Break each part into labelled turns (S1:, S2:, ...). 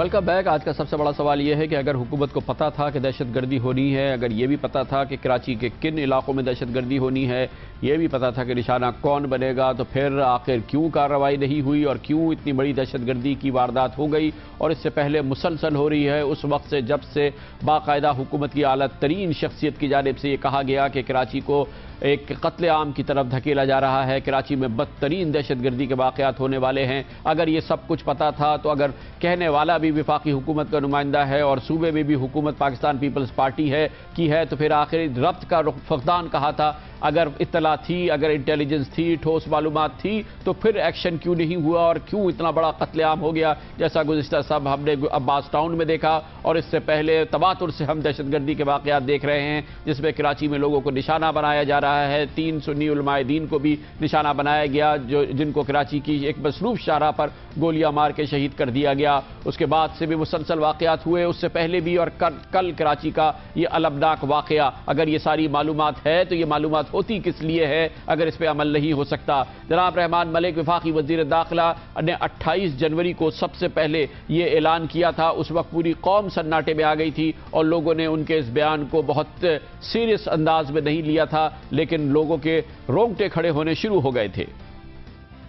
S1: Welcome back. आज का सबसे बड़ा सवाल यह है कि अगर हुकूमत को पता था कि दहशतगर्दी होनी है, अगर ये भी पता था कि कराची के किन इलाकों में दहशतगर्दी होनी है, ये भी पता था कि निशाना कौन बनेगा, तो फिर आखिर क्यों कार्रवाई नहीं हुई और क्यों इतनी बड़ी दहशतगर्दी की वारदात हो गई। और इससे पहले मुसलसल हो रही है उस वक्त से जब से बाकायदा हुकूमत की आला तरीन शख्सियत की जानिब से ये कहा गया कि कराची को एक कत्ले आम की तरफ धकेला जा रहा है, कराची में बदतरीन दहशतगर्दी के वाक़यात होने वाले हैं। अगर ये सब कुछ पता था तो अगर कहने वाला भी वफाकी हुकूमत का नुमाइंदा है और सूबे में भी हुकूमत पाकिस्तान पीपल्स पार्टी है तो फिर आखिर रब्त का फक़दान कहा था। अगर इत्तला थी, अगर इंटेलिजेंस थी, ठोस मालूमात थी, तो फिर एक्शन क्यों नहीं हुआ और क्यों इतना बड़ा कत्लेआम हो गया, जैसा गुज़िश्ता सब हमने अब्बास टाउन में देखा। और इससे पहले तबातुर से हम दहशतगर्दी के वाक़यात देख रहे हैं, जिसमें कराची में लोगों को निशाना बनाया जा रहा है। 3 सुन्नी उलमाए दीन को भी निशाना बनाया गया, जिनको कराची की एक मसरूफ शाहराह पर गोलियां मार के शहीद कर दिया गया। उसके बाद से भी मुसलसल वाक़यात हुए, उससे पहले भी, और कल कराची का ये अलमनाक वाक़या। अगर ये सारी मालूमात है तो ये मालूमात होती किस लिए है अगर इस पर अमल नहीं हो सकता। जनाब रहमान मलिक वफाकी वज़ीर दाखिला ने 28 जनवरी को सबसे पहले ये ऐलान किया था। उस वक्त पूरी कौम सन्नाटे में आ गई थी और लोगों ने उनके इस बयान को बहुत सीरियस अंदाज में नहीं लिया था, लेकिन लोगों के रोंगटे खड़े होने शुरू हो गए थे।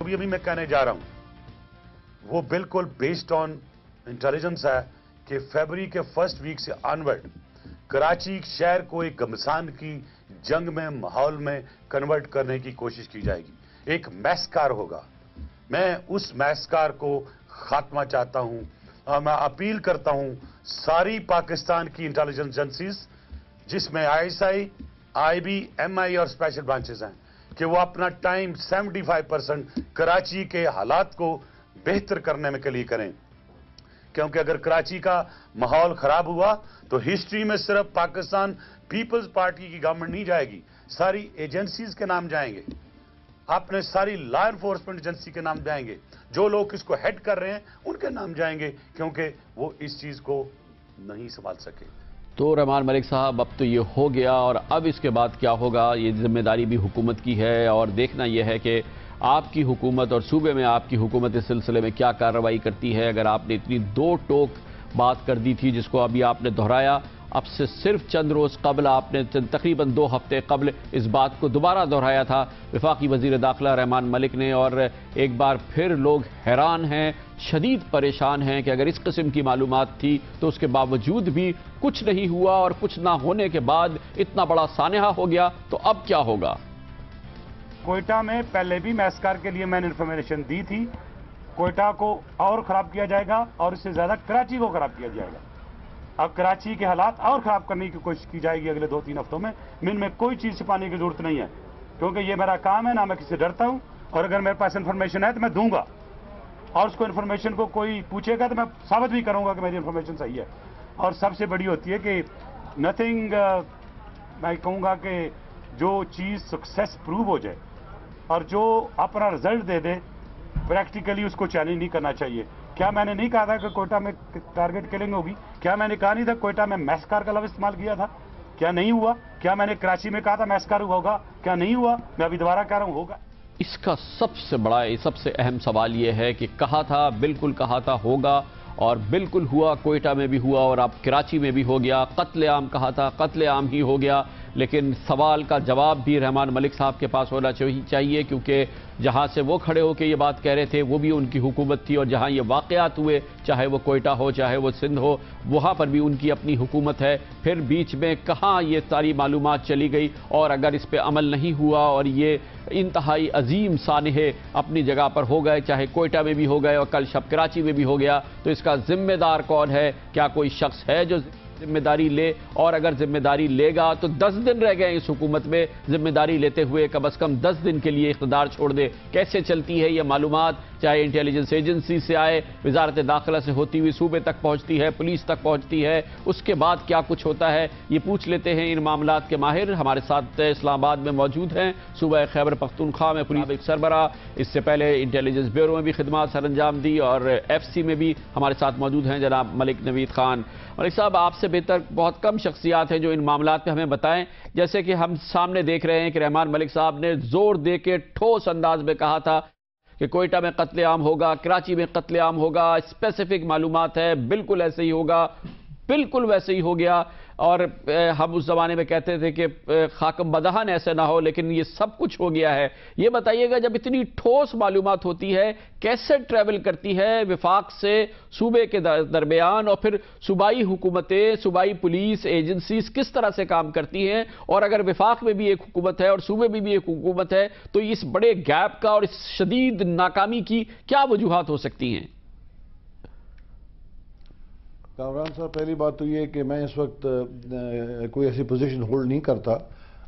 S2: अभी मैं कहने जा रहा हूं वो बिल्कुल बेस्ड ऑन इंटेलिजेंस है कि फरवरी के फर्स्ट वीक से ऑनवर्ड कराची शहर को एक घमसान की जंग में माहौल में कन्वर्ट करने की कोशिश की जाएगी। एक मैस्कार होगा। मैं उस मैस्कार को खात्मा चाहता हूं और मैं अपील करता हूं सारी पाकिस्तान की इंटेलिजेंस एजेंसीज, जिसमें ISI, IB, MI और स्पेशल ब्रांचेस हैं, कि वो अपना टाइम 75% कराची के हालात को बेहतर करने के लिए करें। क्योंकि अगर कराची का माहौल खराब हुआ तो हिस्ट्री में सिर्फ पाकिस्तान पीपल्स पार्टी की गवर्नमेंट नहीं जाएगी, सारी एजेंसीज के नाम जाएंगे, अपने सारी लॉ एनफोर्समेंट एजेंसी के नाम जाएंगे, जो लोग इसको हेड कर रहे हैं उनके नाम जाएंगे, क्योंकि वो इस चीज को नहीं संभाल सके।
S1: तो रहमान मलिक साहब, अब तो ये हो गया और अब इसके बाद क्या होगा, ये जिम्मेदारी भी हुकूमत की है और देखना यह है कि आपकी हुकूमत और सूबे में आपकी हुकूमत इस सिलसिले में क्या कार्रवाई करती है। अगर आपने इतनी दो टोक बात कर दी थी जिसको अभी आपने दोहराया, अब से सिर्फ चंद रोज़ कबल आपने तकरीबन 2 हफ्ते कबल इस बात को दोबारा दोहराया था वफाकी वज़ीर दाखिला रहमान मलिक ने, और एक बार फिर लोग हैरान हैं, शदीद परेशान हैं कि अगर इस किस्म की मालूमात थी तो उसके बावजूद भी कुछ नहीं हुआ और कुछ ना होने के बाद इतना बड़ा सानहा हो गया, तो अब क्या होगा।
S3: कोयटा में पहले भी मैस्कार के लिए मैंने इंफॉर्मेशन दी थी। कोयटा को और खराब किया जाएगा और इससे ज्यादा कराची को खराब किया जाएगा। अब कराची के हालात और खराब करने की कोशिश की जाएगी अगले 2-3 हफ्तों में। इनमें कोई चीज छिपाने की जरूरत नहीं है, क्योंकि ये मेरा काम है, ना मैं किसी से डरता हूं, और अगर मेरे पास इंफॉर्मेशन है तो मैं दूंगा, और उसको इंफॉर्मेशन को कोई पूछेगा तो मैं साबित भी करूंगा कि मेरी इंफॉर्मेशन सही है। और सबसे बड़ी होती है कि नथिंग, मैं कहूंगा कि जो चीज सक्सेस प्रूव हो जाए और जो अपना रिजल्ट दे दे, प्रैक्टिकली उसको चैलेंज नहीं करना चाहिए। क्या मैंने नहीं कहा था कि कोयटा में टारगेट किलिंग होगी? क्या मैंने कहा नहीं था कोयटा में मैस्कार का लफ्ज़ इस्तेमाल किया था? क्या नहीं हुआ? क्या मैंने कराची में कहा था मैस्कार होगा? क्या नहीं हुआ? मैं अभी दोबारा कह रहा हूं, होगा।
S1: इसका सबसे बड़ा, सबसे अहम सवाल यह है कि कहा था, बिल्कुल कहा था होगा, और बिल्कुल हुआ। कोयटा में भी हुआ और अब कराची में भी हो गया। कत्लेआम कहा था, कत्लेआम ही हो गया। लेकिन सवाल का जवाब भी रहमान मलिक साहब के पास होना चाहिए, क्योंकि जहां से वो खड़े होकर ये बात कह रहे थे वो भी उनकी हुकूमत थी, और जहां ये वाक़यात हुए, चाहे वो कोयटा हो चाहे वो सिंध हो, वहां पर भी उनकी अपनी हुकूमत है। फिर बीच में कहां ये सारी मालूमात चली गई, और अगर इस पर अमल नहीं हुआ और ये इंतहाई अजीम सानहे अपनी जगह पर हो गए, चाहे कोयटा में भी हो गए और कल शब कराची में भी हो गया, तो इसका जिम्मेदार कौन है? क्या कोई शख्स है जो जिम्मेदारी ले? और अगर जिम्मेदारी लेगा तो 10 दिन रह गए इस हुकूमत में, जिम्मेदारी लेते हुए कम अज कम 10 दिन के लिए इख्तिदार छोड़ दे। कैसे चलती है ये मालूमात, चाहे इंटेलिजेंस एजेंसी से आए, वजारत दाखिला से होती हुई सूबे तक पहुंचती है, पुलिस तक पहुंचती है, उसके बाद क्या कुछ होता है, ये पूछ लेते हैं इन मामलात के माहिर। हमारे साथ इस्लामाबाद में मौजूद हैं सूबा खैबर पख्तूनख्वा में पुलिस सरबरा, इससे पहले इंटेलिजेंस ब्यूरो में भी खिदमत सर अंजाम दी, और FC में भी हमारे साथ मौजूद हैं जनाब मलिक नवीद खान। मलिक साहब, आपसे बेहतर बहुत कम शख्सियात हैं जो इन मामलात पे हमें बताएं। जैसे कि हम सामने देख रहे हैं कि रहमान मलिक साहब ने जोर दे के ठोस अंदाज में कहा था कि कोयटा में कत्लेआम होगा, कराची में कत्लेआम होगा, स्पेसिफिक मालूमात है, बिल्कुल ऐसे ही होगा, बिल्कुल वैसे ही हो गया। और हम उस जमाने में कहते थे कि खाकम बदहन ऐसे ना हो, लेकिन ये सब कुछ हो गया है। ये बताइएगा, जब इतनी ठोस मालूमात होती है, कैसे ट्रैवल करती है विफाक से सूबे के दरमियान, और फिर सूबाई हुकूमतें, सूबाई पुलिस एजेंसीज किस तरह से काम करती हैं, और अगर विफाक में भी एक हुकूमत है और सूबे में भी एक हुकूमत है, तो इस बड़े गैप का और इस शदीद नाकामी की क्या वजूहात हो सकती हैं?
S4: कामरान साहब, पहली बात तो ये कि मैं इस वक्त कोई ऐसी पोजीशन होल्ड नहीं करता,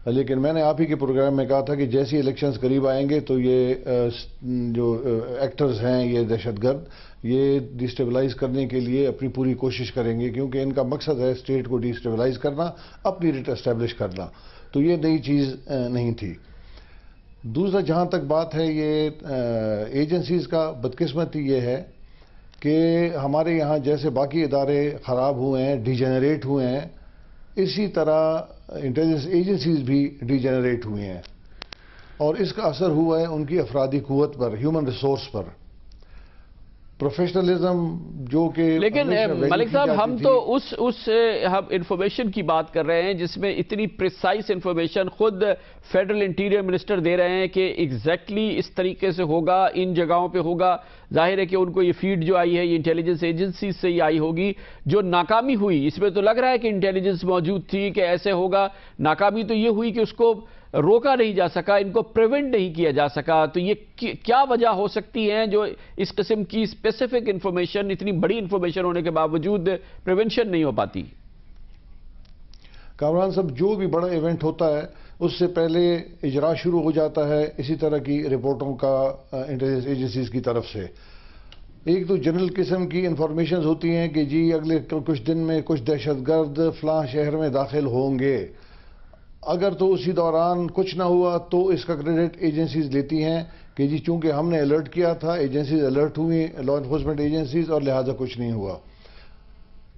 S4: लेकिन मैंने आप ही के प्रोग्राम में कहा था कि जैसे इलेक्शंस करीब आएंगे तो ये जो एक्टर्स हैं, ये दहशतगर्द, ये डिस्टेबलाइज करने के लिए अपनी पूरी कोशिश करेंगे, क्योंकि इनका मकसद है स्टेट को डिस्टेबलाइज करना, अपनी रिट एस्टेब्लिश करना। तो ये नई चीज़ नहीं थी। दूसरा, जहाँ तक बात है ये एजेंसीज़ का, बदकिस्मती ये है कि हमारे यहाँ जैसे बाकी इदारे ख़राब हुए हैं, डिजेनरेट हुए हैं, इसी तरह इंटेलिजेंस एजेंसीज भी डिजेनरेट हुई हैं, और इसका असर हुआ है उनकी अफरादी कुव्वत पर, ह्यूमन रिसोर्स पर, प्रोफेशनलिज्म जो कि।
S1: लेकिन मलिक साहब, हम तो उस हम इंफॉर्मेशन की बात कर रहे हैं जिसमें इतनी प्रिसाइज इंफॉर्मेशन खुद फेडरल इंटीरियर मिनिस्टर दे रहे हैं कि एग्जैक्टली इस तरीके से होगा, इन जगहों पे होगा। जाहिर है कि उनको ये फीड जो आई है ये इंटेलिजेंस एजेंसी से ही आई होगी। जो नाकामी हुई, इसमें तो लग रहा है कि इंटेलिजेंस मौजूद थी कि ऐसे होगा। नाकामी तो ये हुई कि उसको रोका नहीं जा सका, इनको प्रिवेंट नहीं किया जा सका। तो ये क्या वजह हो सकती है जो इस किस्म की स्पेसिफिक इंफॉर्मेशन, इतनी बड़ी इंफॉर्मेशन होने के बावजूद प्रिवेंशन नहीं हो पाती?
S4: कामरान साहब, जो भी बड़ा इवेंट होता है उससे पहले इजरा शुरू हो जाता है इसी तरह की रिपोर्टों का इंटेलिजेंस एजेंसीज की तरफ से। एक तो जनरल किस्म की इंफॉर्मेशन होती हैं कि जी अगले कुछ दिन में कुछ दहशतगर्द फलां शहर में दाखिल होंगे। अगर तो उसी दौरान कुछ ना हुआ तो इसका क्रेडिट एजेंसीज लेती हैं कि जी चूंकि हमने अलर्ट किया था, एजेंसीज अलर्ट हुई, लॉ इन्फोर्समेंट एजेंसीज, और लिहाजा कुछ नहीं हुआ।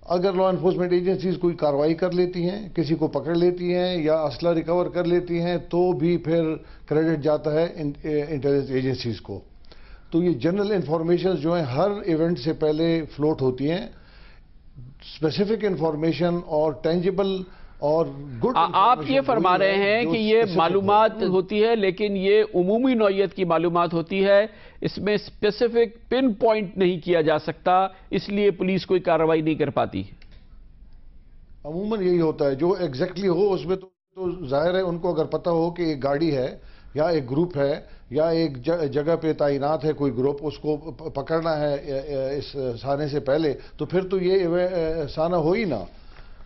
S4: अगर लॉ इन्फोर्समेंट एजेंसीज कोई कार्रवाई कर लेती हैं, किसी को पकड़ लेती हैं या असला रिकवर कर लेती हैं, तो भी फिर क्रेडिट जाता है इंटेलिजेंस एजेंसीज को। तो ये जनरल इंफॉर्मेशन जो है हर इवेंट से पहले फ्लोट होती हैं। स्पेसिफिक इंफॉर्मेशन और टेंजिबल और गुड।
S1: आप ये फरमा रहे हैं कि ये मालूमात होती है, लेकिन ये उमूमी नौइयत की मालूमात होती है, इसमें स्पेसिफिक पिन पॉइंट नहीं किया जा सकता, इसलिए पुलिस कोई कार्रवाई नहीं कर पाती।
S4: अमूमन यही होता है, जो एग्जैक्टली हो उसमें तो जाहिर है उनको अगर पता हो कि एक गाड़ी है या एक ग्रुप है या एक जगह पे तैनात है कोई ग्रुप, उसको पकड़ना है इस साने से पहले, तो फिर तो ये साना हो ही ना।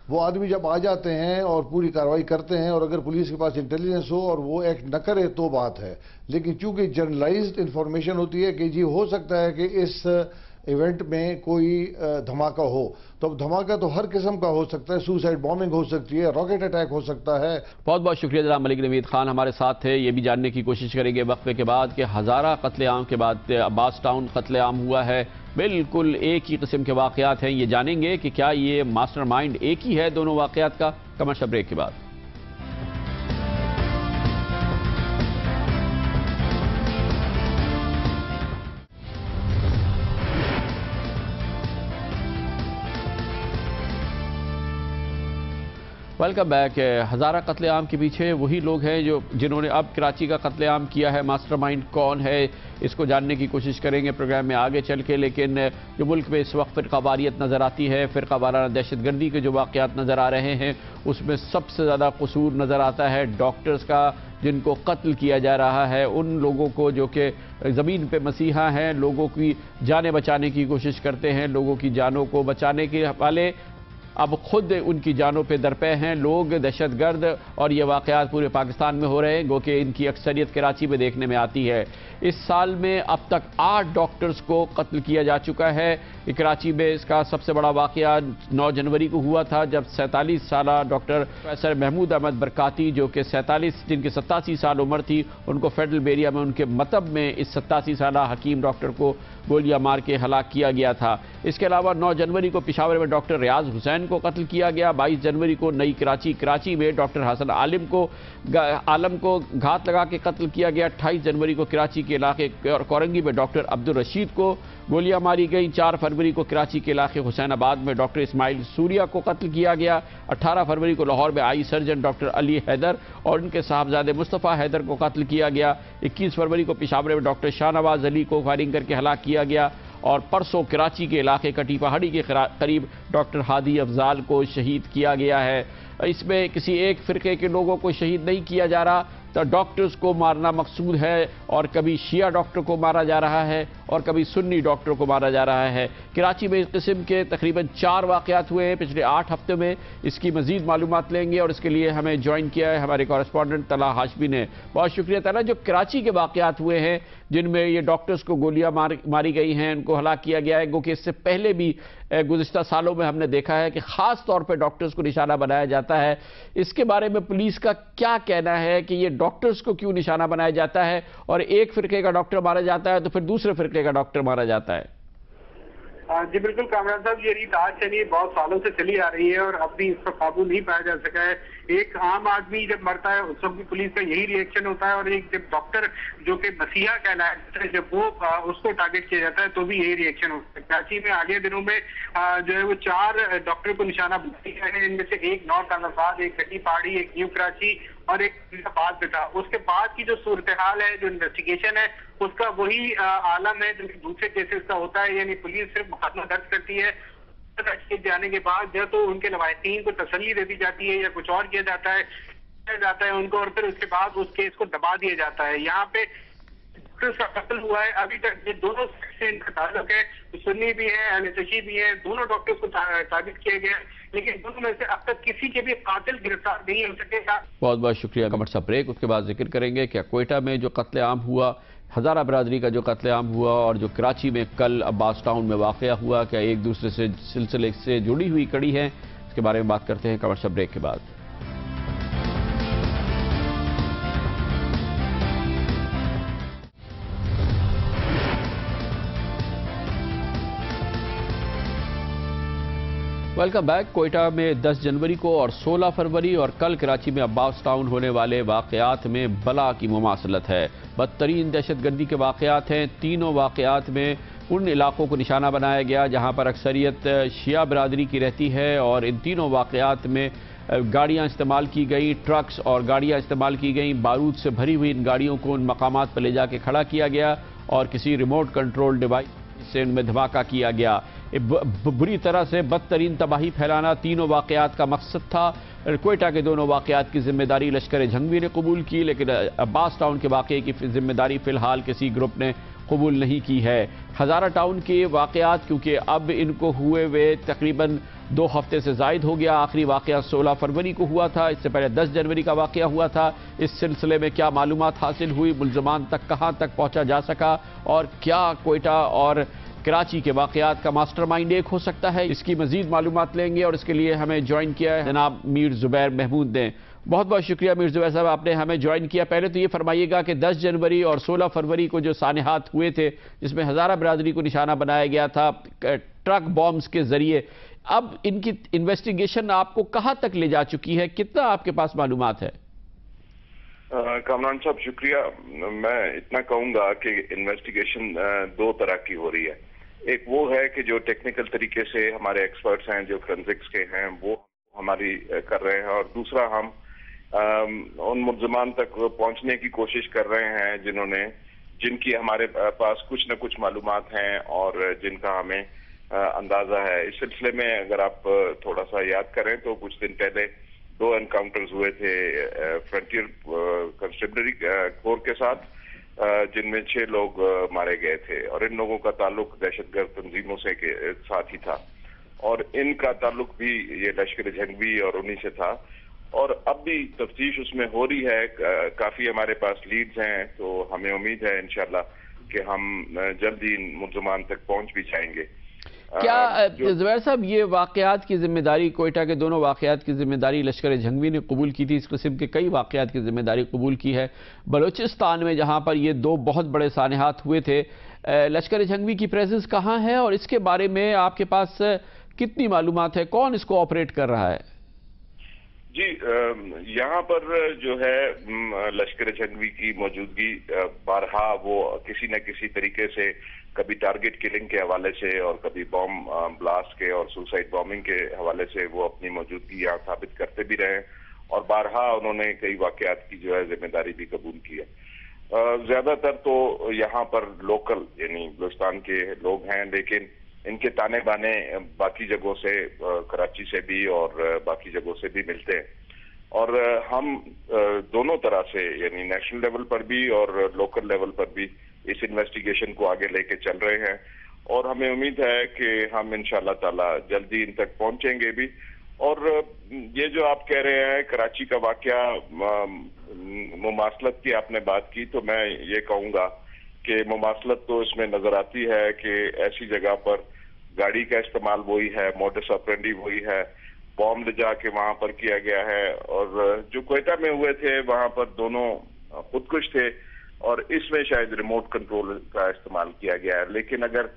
S4: वो आदमी जब आ जाते हैं और पूरी कार्रवाई करते हैं, और अगर पुलिस के पास इंटेलिजेंस हो और वो एक्ट न करे तो बात है। लेकिन चूंकि जनरलाइज्ड इंफॉर्मेशन होती है कि जी हो सकता है कि इस इवेंट में कोई धमाका हो, तो अब धमाका तो हर किस्म का हो सकता है, सुसाइड बॉम्बिंग हो सकती है, रॉकेट अटैक हो सकता है।
S1: बहुत बहुत शुक्रिया जनाब मलिक नवीद खान हमारे साथ थे। ये भी जानने की कोशिश करेंगे वक्फे के बाद कि हज़ारा कत्लेआम के बाद अब्बास टाउन कत्लेआम हुआ है, बिल्कुल एक ही किस्म के वाक़यात हैं। ये जानेंगे कि क्या ये मास्टरमाइंड एक ही है दोनों वाक़यात का। कमर्शियल ब्रेक के बाद वेलकम बैक। हज़ारा कत्लेआम के पीछे वही लोग हैं जिन्होंने अब कराची का कत्लेआम किया है। मास्टरमाइंड कौन है, इसको जानने की कोशिश करेंगे प्रोग्राम में आगे चल के। लेकिन जो मुल्क में इस वक्त फ़िरक़ावारियत नज़र आती है, फ़िरक़ावाराना दहशतगर्दी के जो वाक़यात नज़र आ रहे हैं, उसमें सबसे ज़्यादा कसूर नज़र आता है डॉक्टर्स का, जिनको कत्ल किया जा रहा है। उन लोगों को जो कि ज़मीन पे मसीहा हैं, लोगों की जानें बचाने की कोशिश करते हैं, लोगों की जानों को बचाने के वाले अब खुद उनकी जानों पे दरपे हैं लोग, दहशतगर्द। और ये वाक़यात पूरे पाकिस्तान में हो रहे हैं, गो कि इनकी अक्सरियत कराची में देखने में आती है। इस साल में अब तक 8 डॉक्टर्स को कत्ल किया जा चुका है। कराची में इसका सबसे बड़ा वाक़या 9 जनवरी को हुआ था, जब 47 साला डॉक्टर प्रोफेसर महमूद अहमद बरकाती, जो कि 47 जिनकी 87 साल उम्र थी, उनको फेडरल बेरिया में उनके मतब में इस 87 साला हकीम डॉक्टर को गोलियां मार के हलाक किया गया था। इसके अलावा 9 जनवरी को पिशावर में डॉक्टर रियाज हुसैन को कत्ल किया गया। 22 जनवरी को नई कराची में डॉक्टर हसन आलम को घात लगा के कत्ल किया गया। 28 जनवरी को कराची के इलाके कोरंगी में डॉक्टर अब्दुल रशीद को गोलियां मारी गई। 4 फरवरी को कराची के इलाके हुसैनाबाद में डॉक्टर इस्माइल सूर्या को कत्ल किया गया। 18 फरवरी को लाहौर में eye surgeon doctor Ali Haider और उनके साहबजादे मुस्तफ़ा हैदर को कत्ल किया गया। 21 फरवरी को पेशावर में डॉक्टर शाहनवाज अली को फायरिंग करके हलाक किया गया और परसों कराची के इलाके कटी पहाड़ी के करीब डॉक्टर हादी अफजाल को शहीद किया गया है। इसमें किसी एक फिरके के लोगों को शहीद नहीं किया जा रहा, तो डॉक्टर्स को मारना मकसूद है और कभी शिया डॉक्टर को मारा जा रहा है और कभी सुन्नी डॉक्टर को मारा जा रहा है। कराची में इस किस्म के तकरीबन 4 वाक़यात हुए हैं पिछले 8 हफ्ते में। इसकी मजीद मालूमात लेंगे और इसके लिए हमें ज्वाइन किया है हमारे कॉरेस्पॉन्डेंट तला हाशमी ने। बहुत शुक्रिया तला। जो कराची के वाक़यात हुए हैं जिनमें ये डॉक्टर्स को गोलियां मारी गई हैं, उनको हलाक किया गया है, क्योंकि इससे पहले भी गुज़िश्ता सालों में हमने देखा है कि ख़ास तौर पर डॉक्टर्स को निशाना बनाया जाता है। इसके बारे में पुलिस का क्या कहना है कि ये डॉक्टर्स को क्यों निशाना बनाया जाता है और एक फिरके का डॉक्टर मारा जाता है तो फिर दूसरे फिरके का डॉक्टर मारा जाता है?
S5: जी बिल्कुल कामरान साहब, ये रीत आज चलिए बहुत सालों से चली आ रही है और अब भी इस पर काबू नहीं पाया जा सका है। एक आम आदमी जब मरता है उस वक्त भी पुलिस का यही रिएक्शन होता है और एक जब डॉक्टर जो कि मसीहा कहलाता है जब वो उसको टारगेट किया जाता है तो भी यही रिएक्शन होता है। कराची में आगे दिनों में जो है वो 4 डॉक्टर को निशाना बनाया है। इनमें से एक नॉर्थ अहमदाबाद, एक कटी पहाड़ी, एक न्यू कराची और एक बाद में था। उसके बाद की जो सूरत हाल है, जो इन्वेस्टिगेशन है, उसका वही आलम है जो दूसरे केसेस का होता है। यानी पुलिस सिर्फ मुकदमा दर्ज करती है, जाने के बाद या तो उनके लवाहिकीन को तसल्ली दे दी जाती है या कुछ और किया जाता है उनको और फिर उसके बाद उस केस को दबा दिया जाता है। यहाँ पे का कत्ल हुआ है, अभी तक ये दोनों से इनका ताल्लुक है, सुन्नी भी है, अहले भी है, दोनों डॉक्टर्स को साबित किए गए, लेकिन दोनों में से अब तक किसी के भी कातिल गिरफ्तार नहीं हो सकेगा।
S1: बहुत बहुत शुक्रिया। कमर साहब ब्रेक, उसके बाद जिक्र करेंगे क्या कोयटा में जो कत्लेआम हुआ, हज़ारा बरादरी का जो कत्लेआम हुआ और जो कराची में कल अब्बास टाउन में वाक़या हुआ, क्या एक दूसरे से सिलसिले से जुड़ी हुई कड़ी है? इसके बारे में बात करते हैं कमर साहब ब्रेक के बाद। Welcome back. कोयटा में 10 जनवरी को और 16 फरवरी और कल कराची में अब्बास टाउन होने वाले वाक़यात में बला की मुमासलत है। बदतरीन दहशतगर्दी के वाक़यात हैं। तीनों वाक़यात में उन इलाकों को निशाना बनाया गया जहां पर अक्सरियत शिया बरादरी की रहती है और इन तीनों वाक़यात में गाड़ियां इस्तेमाल की गई, ट्रक्स और गाड़ियां इस्तेमाल की गई। बारूद से भरी हुई इन गाड़ियों को उन मकामात पर ले जाके खड़ा किया गया और किसी रिमोट कंट्रोल डिवाइस से उनमें धमाका किया गया। बुरी तरह से बदतरीन तबाही फैलाना तीनों वाक़यात का मकसद था। कोयटा के दोनों वाक़यात की जिम्मेदारी लश्कर जंगवी ने कबूल की, लेकिन अब्बास टाउन के वाक़े की जिम्मेदारी फ़िलहाल किसी ग्रुप ने कबूल नहीं की है। हज़ारा टाउन के वाक़यात क्योंकि अब इनको हुए हुए तकरीबन 2 हफ्ते से ज़ायद हो गया। आखिरी वाक़या 16 फरवरी को हुआ था, इससे पहले 10 जनवरी का वाक़या हुआ था। इस सिलसिले में क्या मालूमात हासिल हुई, मुल्ज़मान तक कहाँ तक पहुँचा जा सका और क्या कोयटा और कराची के वाक़यात का मास्टरमाइंड एक हो सकता है, इसकी मजीद मालूमात लेंगे और इसके लिए हमें ज्वाइन किया है जनाब मीर ज़ुबैर महमूद ने। बहुत बहुत शुक्रिया मीर ज़ुबैर साहब, आपने हमें ज्वाइन किया। पहले तो ये फरमाइएगा कि 10 जनवरी और 16 फरवरी को जो सानेहात हुए थे जिसमें हज़ारा बरादरी को निशाना बनाया गया था ट्रक बॉम्ब्स के जरिए, अब इनकी इन्वेस्टिगेशन आपको कहाँ तक ले जा चुकी है, कितना आपके पास मालूमात है?
S6: कामरान साहब शुक्रिया। मैं इतना कहूँगा कि इन्वेस्टिगेशन 2 तरह की हो रही है। एक वो है कि जो टेक्निकल तरीके से हमारे एक्सपर्ट्स हैं, जो फोरेंसिक्स के हैं, वो हमारी कर रहे हैं, और दूसरा हम उन मुल्ज़मान तक पहुंचने की कोशिश कर रहे हैं जिनकी हमारे पास कुछ न कुछ मालूमात हैं और जिनका हमें अंदाजा है। इस सिलसिले में अगर आप थोड़ा सा याद करें तो कुछ दिन पहले 2 एनकाउंटर्स हुए थे फ्रंटियर कंस्टेबलरी कोर के साथ, जिनमें 6 लोग मारे गए थे और इन लोगों का ताल्लुक दहशतगर्द तंजीमों से के साथ ही था और इनका ताल्लुक भी ये लश्कर जंगवी और उन्हीं से था। और अब भी तफ्तीश उसमें हो रही है, काफी हमारे पास लीड्स हैं, तो हमें उम्मीद है इंशाल्लाह कि हम जल्दी इन मुल्ज़मान तक पहुंच भी जाएंगे।
S1: क्या ज़ुबैर साहब ये वाक़यात की जिम्मेदारी, कोयटा के दोनों वाक़यात की जिम्मेदारी लश्कर जंगवी ने कबूल की थी, इस किस्म के कई वाक़यात की जिम्मेदारी कबूल की है। बलूचिस्तान में जहाँ पर ये 2 बहुत बड़े सानेहात हुए थे, लश्कर जंगवी की प्रेजेंस कहाँ है और इसके बारे में आपके पास कितनी मालूमात है, कौन इसको ऑपरेट कर रहा है?
S6: जी, यहाँ पर जो है लश्कर जंगवी की मौजूदगी बारहा वो किसी न किसी तरीके से कभी टारगेट किलिंग के हवाले से और कभी बॉम्ब ब्लास्ट के और सुसाइड बॉम्बिंग के हवाले से वो अपनी मौजूदगी यहाँ साबित करते भी रहे और बारहा उन्होंने कई वाकयात की जो है जिम्मेदारी भी कबूल की है। ज्यादातर तो यहाँ पर लोकल यानी बलूचिस्तान के लोग हैं, लेकिन इनके ताने बाने बाकी जगहों से, कराची से भी और बाकी जगहों से भी मिलते हैं और हम दोनों तरह से यानी नेशनल लेवल पर भी और लोकल लेवल पर भी इस इन्वेस्टिगेशन को आगे लेके चल रहे हैं और हमें उम्मीद है कि हम इंशाअल्लाह ताला जल्दी इन तक पहुंचेंगे भी। और ये जो आप कह रहे हैं कराची का वाकया, मुमासलत की आपने बात की, तो मैं ये कहूंगा कि मुमासलत तो इसमें नजर आती है कि ऐसी जगह पर गाड़ी का इस्तेमाल वही है, मोडस ऑपरेंडी वही है, बॉम्ब ले जाके वहां पर किया गया है और जो क्वेटा में हुए थे वहां पर दोनों खुदकुश थे और इसमें शायद रिमोट कंट्रोल का इस्तेमाल किया गया है, लेकिन अगर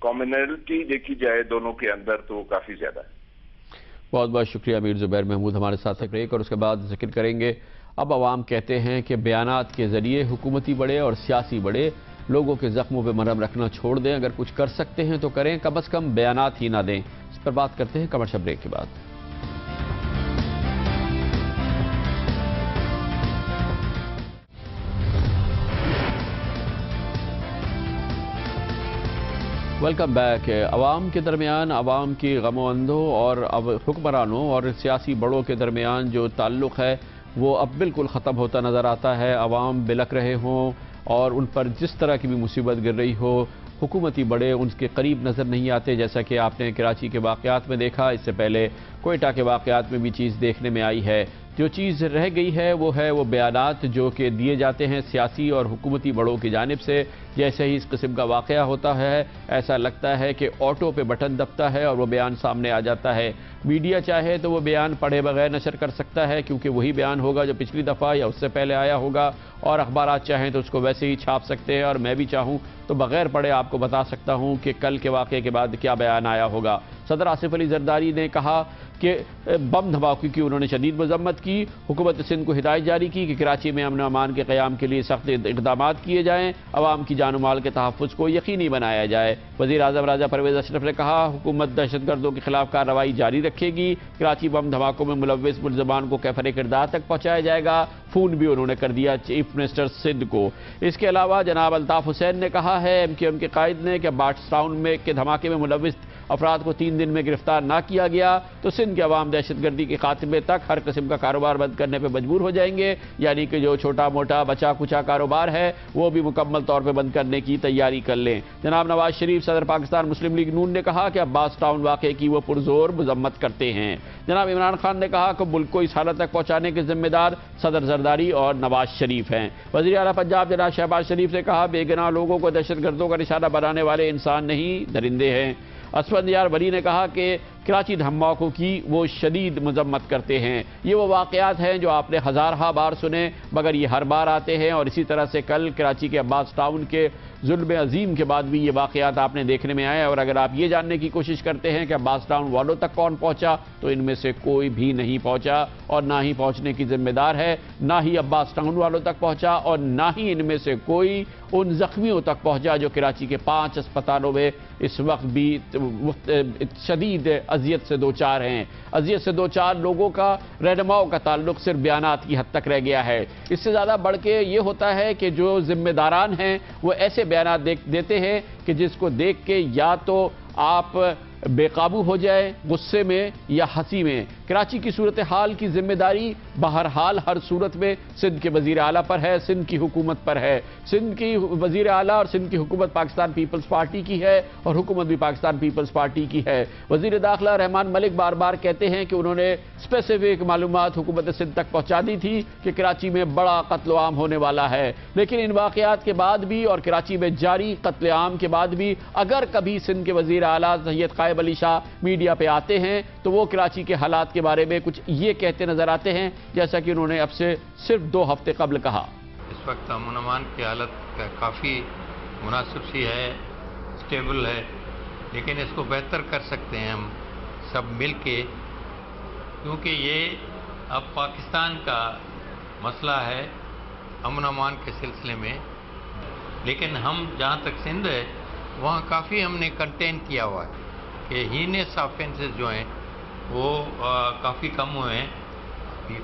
S6: कॉमनैलिटी देखी जाए दोनों के अंदर तो काफी ज्यादा है।
S1: बहुत बहुत शुक्रिया मीर ज़ुबैर महमूद हमारे साथ ब्रेक और उसके बाद जिक्र करेंगे। अब अवाम कहते हैं कि बयानात के जरिए हुकूमती बड़े और सियासी बड़े लोगों के जख्मों पर मरहम रखना छोड़ दें, अगर कुछ कर सकते हैं तो करें, कम अज़ कम बयानात ही ना दें। इस पर बात करते हैं कमर्शियल ब्रेक के बाद। Welcome back. अवाम के दरमियान, अवाम की गमोअंदों और अब हुक्मरानों और सियासी बड़ों के दरमियान जो ताल्लुक़ है वो अब बिल्कुल ख़त्म होता नज़र आता है। अवाम बिलक रहे हों और उन पर जिस तरह की भी मुसीबत गिर रही हो, हुकूमती बड़े उनके करीब नज़र नहीं आते, जैसा कि आपने कराची के वाक़यात में देखा। इससे पहले कोयटा के वाक़यात में भी चीज़ देखने में आई है। जो चीज़ रह गई है वो बयानात जो कि दिए जाते हैं सियासी और हुकूमती बड़ों की जानिब से। जैसे ही इस किस्म का वाक़या होता है ऐसा लगता है कि ऑटो पे बटन दबता है और वो बयान सामने आ जाता है। मीडिया चाहे तो वो बयान पढ़े बगैर नशर कर सकता है क्योंकि वही बयान होगा जो पिछली दफ़ा या उससे पहले आया होगा, और अखबारात चाहें तो उसको वैसे ही छाप सकते हैं और मैं भी चाहूँ तो बगैर पढ़े आपको बता सकता हूँ कि कल के वाक़े के बाद क्या बयान आया होगा। सदर आसिफ अली जरदारी ने कहा कि बम धमाके की उन्होंने शदीद मजम्मत की। हुकूमत सिंध को हिदायत जारी की कि कराची में अमन अमान के क़याम के लिए सख्त इक़दाम किए जाएँ, अवाम की जान माल के तहफ़्फ़ुज़ को यकीनी बनाया जाए। वज़ीर आज़म राजा परवेज़ अशरफ ने कहा हुकूमत दहशतगर्दों के खिलाफ कार्रवाई जारी रखेगी। कराची बम धमाकों में मुलव्विस मुल्ज़मान को कैफ़र किरदार तक पहुँचाया जाएगा। फ़ोन भी उन्होंने कर दिया चीफ मिनिस्टर सिंध को। इसके अलावा जनाब अल्ताफ़ हुसैन ने कहा है MQM के कायद ने कि बार्ट्सटाउन में के धमाके में मुलव्विस अफराद को 3 दिन में गिरफ्तार ना किया गया तो सिंध के अवाम दहशतगर्दी के खात्मे तक हर किस्म का कारोबार बंद करने पर मजबूर हो जाएंगे, यानी कि जो छोटा मोटा बचा कुचा कारोबार है वो भी मुकम्मल तौर पर बंद करने की तैयारी कर लें। जनाब नवाज शरीफ सदर पाकिस्तान मुस्लिम लीग नून ने कहा कि अब्बास टाउन वाक़े की वो पुरजोर मजम्मत करते हैं। जनाब इमरान खान ने कहा कि मुल्क को इस हालत तक पहुँचाने के जिम्मेदार सदर जरदारी और नवाज शरीफ हैं। वज़ीर आला पंजाब जनाब शहबाज शरीफ ने कहा बेगुनाह लोगों को दहशतगर्दों का निशाना बनाने वाले इंसान नहीं दरिंदे हैं। असफंद यार वली ने कहा कि कराची धमाकों की वो शदीद मजम्मत करते हैं। ये वो वाक़यात हैं जो आपने हज़ारहा बार सुने मगर ये हर बार आते हैं और इसी तरह से कल कराची के अब्बास टाउन के जुल्म अजीम के बाद भी ये वाक़यात आपने देखने में आए। और अगर आप ये जानने की कोशिश करते हैं कि अब्बास टाउन वालों तक कौन पहुँचा तो इनमें से कोई भी नहीं पहुँचा और ना ही पहुँचने की जिम्मेदार है, ना ही अब्बास टाउन वालों तक पहुँचा और ना ही इनमें से कोई उन जख्मियों तक पहुँचा जो कराची के 5 अस्पतालों में इस वक्त भी शदीद अजियत से दो चार हैं। अजियत से दो चार लोगों का रहनुमाओं का ताल्लुक सिर्फ बयानात की हद तक रह गया है। इससे ज़्यादा बढ़ के ये होता है कि जो जिम्मेदारान हैं वो ऐसे बयानात देते हैं कि जिसको देख के या तो आप बेकाबू हो जाए गुस्से में या हंसी में। कराची की सूरत हाल की जिम्मेदारी बहरहाल हर सूरत में सिंध के वजीर आला पर है, सिंध की हुकूमत पर है। सिंध की वजीर आला और सिंध की हुकूमत पाकिस्तान पीपल्स पार्टी की है और हुकूमत भी पाकिस्तान पीपल्स पार्टी की है। वजीर दाखिला रहमान मलिक बार बार कहते हैं कि उन्होंने स्पेसिफिक मालूमात हुकूमत सिंध तक पहुँचा दी थी कि कराची में बड़ा कत्ल-ए-आम होने वाला है, लेकिन इन वाक़यात के बाद भी और कराची में जारी कत्ल-ए-आम के बाद भी अगर कभी सिंध के वजीर आला सैयद कायब अली शाह मीडिया पे आते हैं तो वो कराची के हालात के बारे में कुछ ये कहते नजर आते हैं जैसा कि उन्होंने अब से सिर्फ 2 हफ्ते कबल कहा।
S7: इस वक्त अमन अमान की हालत काफ़ी मुनासिब सी है, स्टेबल है, लेकिन इसको बेहतर कर सकते हैं हम सब मिल के, क्योंकि ये अब पाकिस्तान का मसला है अमन अमान के सिलसिले में, लेकिन हम जहाँ तक सिंध है वहाँ काफ़ी हमने कंटेन किया हुआ है कि हीनेस ऑफेंसेस जो हैं वो काफ़ी कम हुए हैं,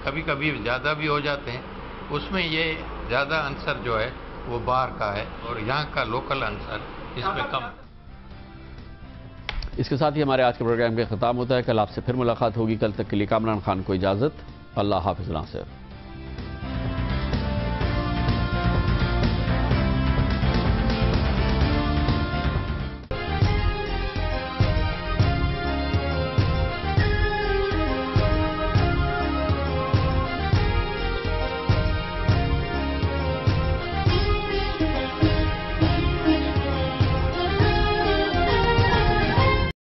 S7: कभी कभी ज़्यादा भी हो जाते हैं, उसमें ये ज़्यादा आंसर जो है वो बाहर का है और यहाँ का लोकल आंसर इसमें कम।
S1: इसके साथ ही हमारे आज के प्रोग्राम का ख़त्म होता है। कल आपसे फिर मुलाकात होगी। कल तक के लिए कामरान खान को इजाज़त। अल्लाह हाफ़िज़ नासिर।